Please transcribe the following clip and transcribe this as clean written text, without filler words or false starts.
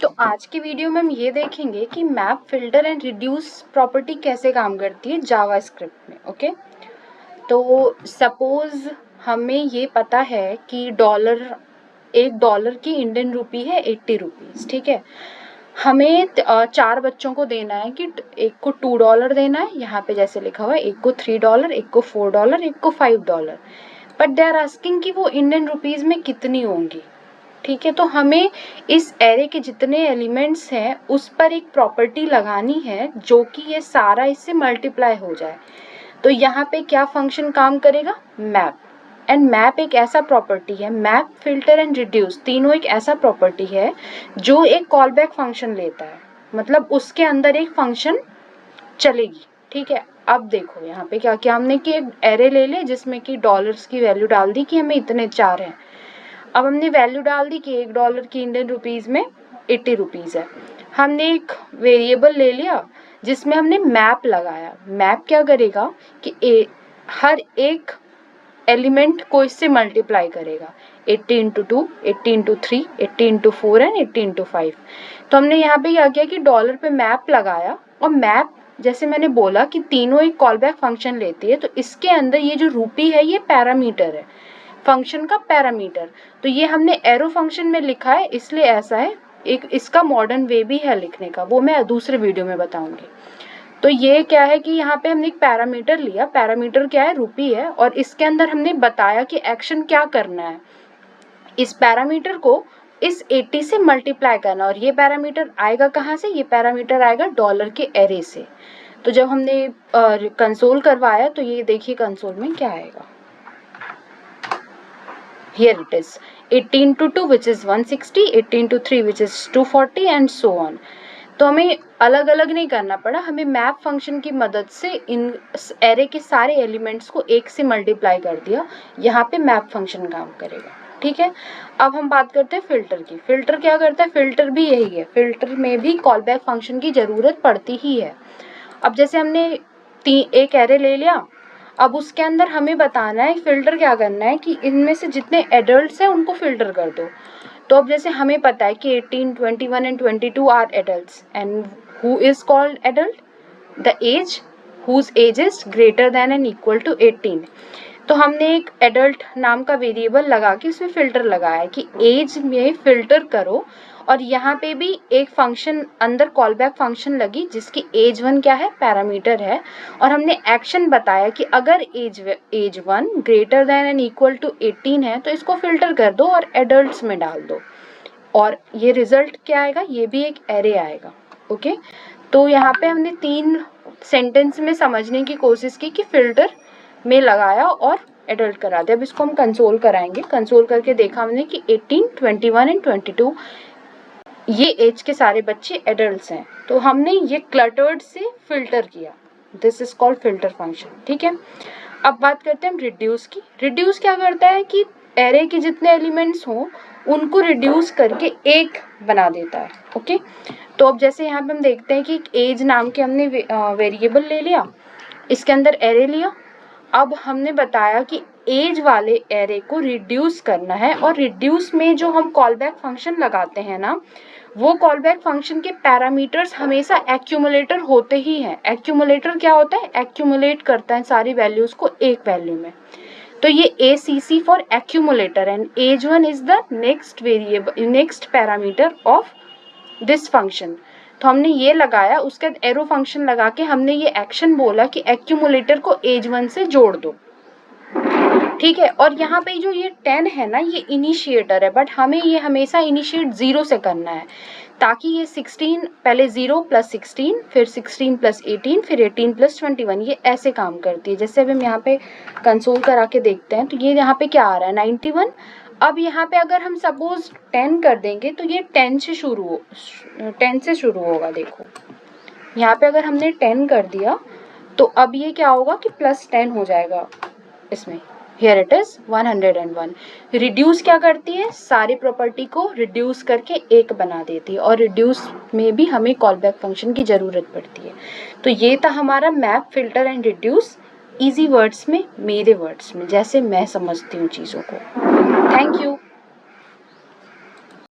तो आज की वीडियो में हम ये देखेंगे कि map, filter and reduce property कैसे काम करती है जावास्क्रिप्ट में। ओके, तो सपोज हमें ये पता है कि $1 की इंडियन रूपी है 80 रुपीज़। ठीक है, हमें 4 बच्चों को देना है कि एक को $2 देना है, यहाँ पे जैसे लिखा हुआ है, एक को $3, एक को $4, एक को $5, बट दे आर आस्किंग कि वो इंडियन रुपीज़ में कितनी होंगी। ठीक है, तो हमें इस एरे के जितने एलिमेंट्स हैं उस पर एक प्रॉपर्टी लगानी है जो कि ये सारा इससे मल्टीप्लाई हो जाए। तो यहाँ पे क्या फंक्शन काम करेगा? मैप। एंड मैप एक ऐसा प्रॉपर्टी है, मैप, फिल्टर एंड रिड्यूस तीनों एक ऐसा प्रॉपर्टी है जो एक कॉल बैक फंक्शन लेता है, मतलब उसके अंदर एक फंक्शन चलेगी। ठीक है, अब देखो यहाँ पे क्या किया हमने कि एक एरे ले ले जिसमें कि डॉलर्स की वैल्यू डाल दी कि हमें इतने 4 हैं। अब हमने वैल्यू डाल दी कि $1 की इंडियन रुपीज़ में 80 रुपीज़ है। हमने एक वेरिएबल ले लिया जिसमें हमने मैप लगाया। मैप क्या करेगा कि हर एक एलिमेंट को इससे मल्टीप्लाई करेगा, 80 × 2, 80 × 3, 80 × 4 एंड 80 × 5। तो हमने यहाँ पे क्या किया कि डॉलर पे मैप लगाया, और मैप जैसे मैंने बोला कि तीनों एक कॉल बैक फंक्शन लेती है, तो इसके अंदर ये जो रूपी है ये पैरामीटर है, फंक्शन का पैरामीटर। तो ये हमने एरो फंक्शन में लिखा है इसलिए ऐसा है। एक इसका मॉडर्न वे भी है लिखने का, वो मैं दूसरे वीडियो में बताऊंगी। तो ये क्या है कि यहाँ पे हमने एक पैरामीटर लिया, पैरामीटर क्या है? रूपी है, और इसके अंदर हमने बताया कि एक्शन क्या करना है, इस पैरामीटर को इस 80 से मल्टीप्लाई करना। और ये पैरामीटर आएगा कहाँ से? ये पैरामीटर आएगा डॉलर के एरे से। तो जब हमने कंसोल करवाया तो ये देखिए कंसोल में क्या आएगा। Here it is 80 × 2 which is 160, 80 × 3 which is 240 and so on। तो हमें अलग अलग नहीं करना पड़ा, हमें मैप फंक्शन की मदद से इन एरे के सारे एलिमेंट्स को एक से मल्टीप्लाई कर दिया। यहाँ पे मैप फंक्शन काम करेगा। ठीक है, अब हम बात करते हैं फिल्टर की। फिल्टर क्या करता है? फिल्टर भी यही है, फिल्टर में भी कॉल बैक फंक्शन की ज़रूरत पड़ती ही है। अब जैसे हमने एक एरे ले लिया, अब उसके अंदर हमें बताना है, फिल्टर क्या करना है कि इनमें से जितने एडल्ट्स हैं उनको फिल्टर कर दो। तो अब जैसे हमें पता है कि 18, 21 and 22 are adults, and who is called adult? The age whose age is greater than and equal to 18। तो हमने एक एडल्ट नाम का वेरिएबल लगा के उसमें फिल्टर लगाया कि एज में फिल्टर करो, और यहाँ पे भी एक फंक्शन अंदर कॉल बैक फंक्शन लगी जिसकी एज 1 क्या है? पैरामीटर है। और हमने एक्शन बताया कि अगर age 1 greater than and equal to 18 है तो इसको फिल्टर कर दो और एडल्ट्स में डाल दो, और ये रिजल्ट क्या आएगा? ये भी एक एरे आएगा। ओके, तो यहाँ पे हमने 3 सेंटेंस में समझने की कोशिश की कि फिल्टर में लगाया और एडल्ट करा दिया। अब इसको हम कंसोल कराएंगे। कंसोल करके देखा हमने कि 18, 21 एंड 22 ये एज के सारे बच्चे एडल्ट्स हैं। तो हमने ये क्लटर्ड से फिल्टर किया, this is called filter function. ठीक है, अब बात करते हैं हम रिड्यूस की। रिड्यूस क्या करता है कि एरे के जितने एलिमेंट्स हों उनको रिड्यूस करके एक बना देता है। ओके, तो अब जैसे यहाँ पे हम देखते हैं कि एज नाम के हमने वेरिएबल ले लिया, इसके अंदर एरे लिया। अब हमने बताया कि एज वाले एरे को रिड्यूस करना है, और रिड्यूस में जो हम कॉल बैक फंक्शन लगाते हैं ना, वो कॉल बैक फंक्शन के पैरामीटर्स हमेशा एक्यूमुलेटर होते ही हैं। एक्यूमुलेटर क्या होता है? एक्यूमुलेट करता है सारी वैल्यूज को एक वैल्यू में। तो ये ACC for accumulator, and age 1 is the next parameter of this function. तो हमने ये लगाया, उसके बाद एरो फंक्शन लगा के हमने ये एक्शन बोला कि एक्यूमुलेटर को एज 1 से जोड़ दो। ठीक है, और यहाँ पे जो ये 10 है ना, ये इनिशिएटर है, बट हमें ये हमेशा इनिशिएट 0 से करना है, ताकि ये 16 पहले 0 + 16, फिर 16 + 18, फिर 18 + 21, ये ऐसे काम करती है। जैसे अब हम यहाँ पे कंसोल करा के देखते हैं तो ये यहाँ पे क्या आ रहा है? 91। अब यहाँ पे अगर हम सपोज 10 कर देंगे तो ये 10 से शुरू होगा। देखो यहाँ पे अगर हमने 10 कर दिया तो अब ये क्या होगा कि +10 हो जाएगा इसमें। Here it is 101। रिड्यूस क्या करती है? सारी प्रॉपर्टी को रिड्यूस करके एक बना देती है, और रिड्यूस में भी हमें कॉल बैक फंक्शन की ज़रूरत पड़ती है। तो ये था हमारा map, filter and reduce, easy words में, मेरे वर्ड्स में, जैसे मैं समझती हूँ चीज़ों को। Thank you.